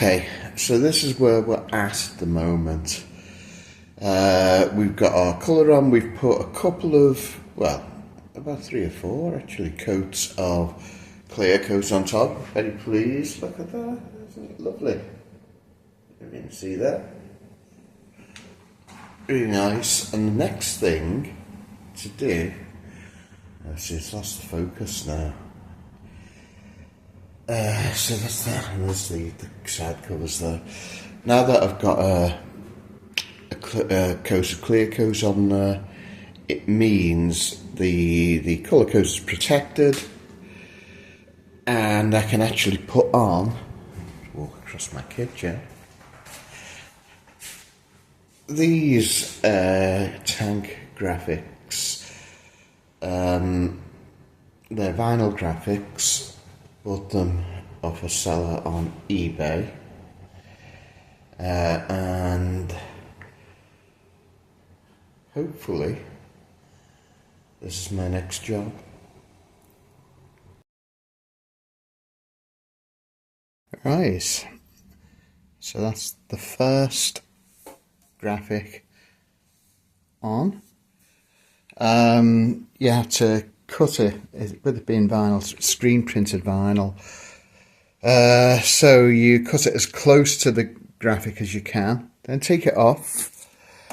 Okay, so this is where we're at the moment. We've got our colour on, we've put a couple of, well, about 3 or 4 actually, coats of clear coats on top. Very pleased, look at that, isn't it lovely? You can see that. Really nice. And the next thing to do, let's see, it's lost the focus now. So that's that, and there's the side covers there. Now that I've got a coat of clear coat on there, it means the colour coat is protected, and I can actually put on, walk across my kitchen, these tank graphics. They're vinyl graphics. Bought them off a seller on eBay, and hopefully this is my next job. Right, so that's the first graphic on. You have to cut it, with it being vinyl, screen printed vinyl, so you cut it as close to the graphic as you can, then take it off,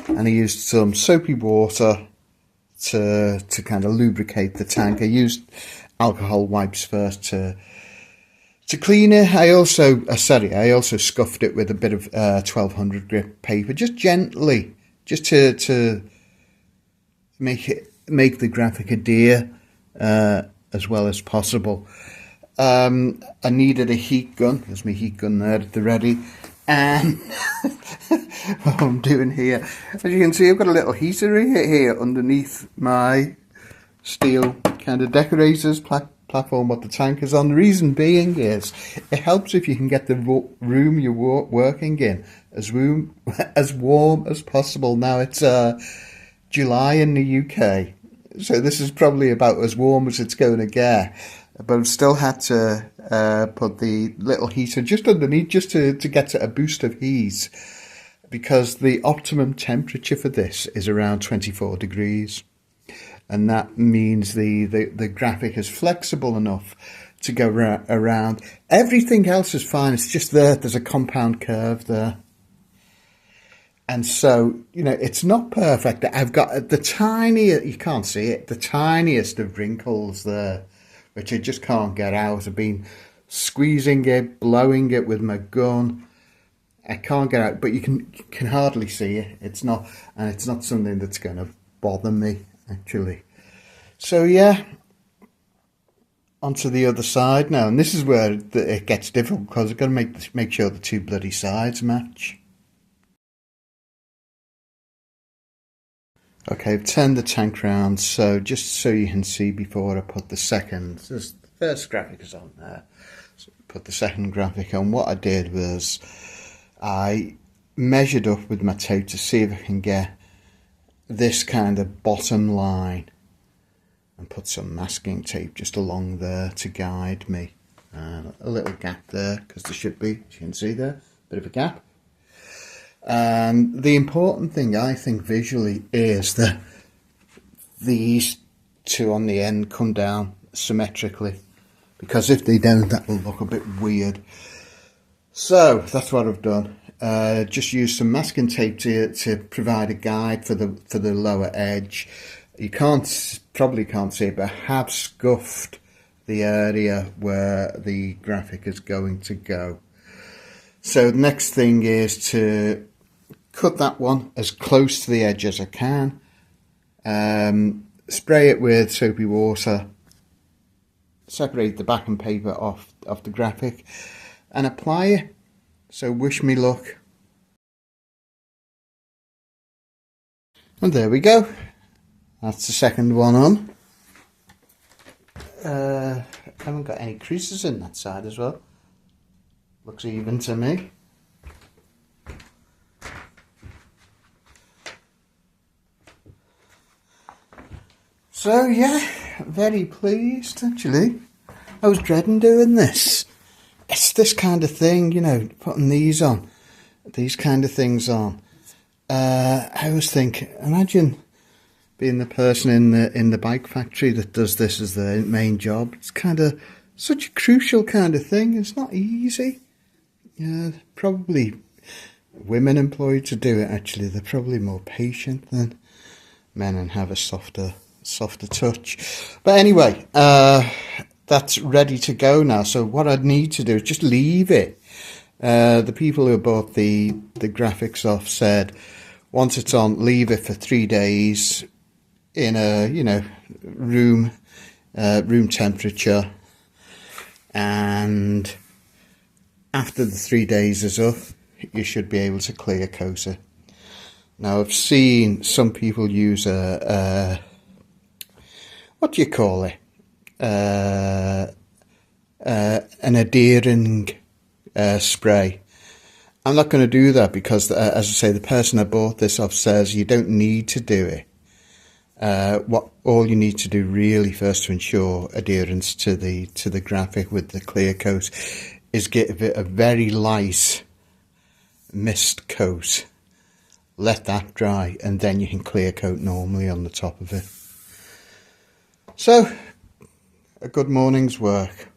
and I used some soapy water to kind of lubricate the tank. I used alcohol wipes first to clean it. I also scuffed it with a bit of 1200 grit paper, just gently, just to make the graphic adhere as well as possible. I needed a heat gun. There's my heat gun there at the ready. And what I'm doing here, as you can see, I've got a little heater here underneath my steel kind of decorators platform what the tank is on. The reason being is it helps if you can get the room you're working in as warm as possible. Now it's July in the UK, so this is probably about as warm as it's going to get, but I've still had to put the little heater just underneath, just to get a boost of heat, because the optimum temperature for this is around 24 degrees, and that means the graphic is flexible enough to go around. Everything else is fine, it's just there's a compound curve there. And so, you know, it's not perfect. I've got the tiniest, you can't see it, the tiniest of wrinkles there, which I just can't get out. I've been squeezing it, blowing it with my gun. I can't get out, but you can hardly see it. It's not something that's going to bother me, actually. So, yeah, onto the other side now. And this is where it gets difficult, because I've got to make sure the two bloody sides match. Okay, I've turned the tank round, so just so you can see before I put the second, the first graphic is on there, so put the second graphic on. What I did was I measured up with my tape to see if I can get this kind of bottom line, and put some masking tape just along there to guide me. A little gap there, because there should be, as you can see there, a bit of a gap. And the important thing, I think, visually, is that these two on the end come down symmetrically, because if they don't, that will look a bit weird. So that's what I've done. Just use some masking tape to provide a guide for the lower edge. You probably can't see it, but I have scuffed the area where the graphic is going to go. So the next thing is to cut that one as close to the edge as I can. Spray it with soapy water. Separate the backing paper off the graphic and apply it. So wish me luck. And there we go. That's the second one on. I haven't got any creases in that side as well. Looks even to me. So yeah, very pleased actually. I was dreading doing this. it's this kind of thing, you know, putting these kind of things on. I always think, imagine being the person in the bike factory that does this as their main job. It's kind of such a crucial kind of thing. It's not easy. Probably women employed to do it, actually. They're probably more patient than men and have a softer touch. But anyway, that's ready to go now. So what I'd need to do is just leave it. The people who bought the graphics off said, once it's on, leave it for 3 days in a, you know, room temperature, and after the 3 days is up, you should be able to clear coat it. Now, I've seen some people use what do you call it? An adhering spray. I'm not going to do that because, as I say, the person I bought this off says you don't need to do it. All you need to do really first to ensure adherence to the graphic with the clear coat is give it a very light mist coat. Let that dry, and then you can clear coat normally on the top of it. So, a good morning's work.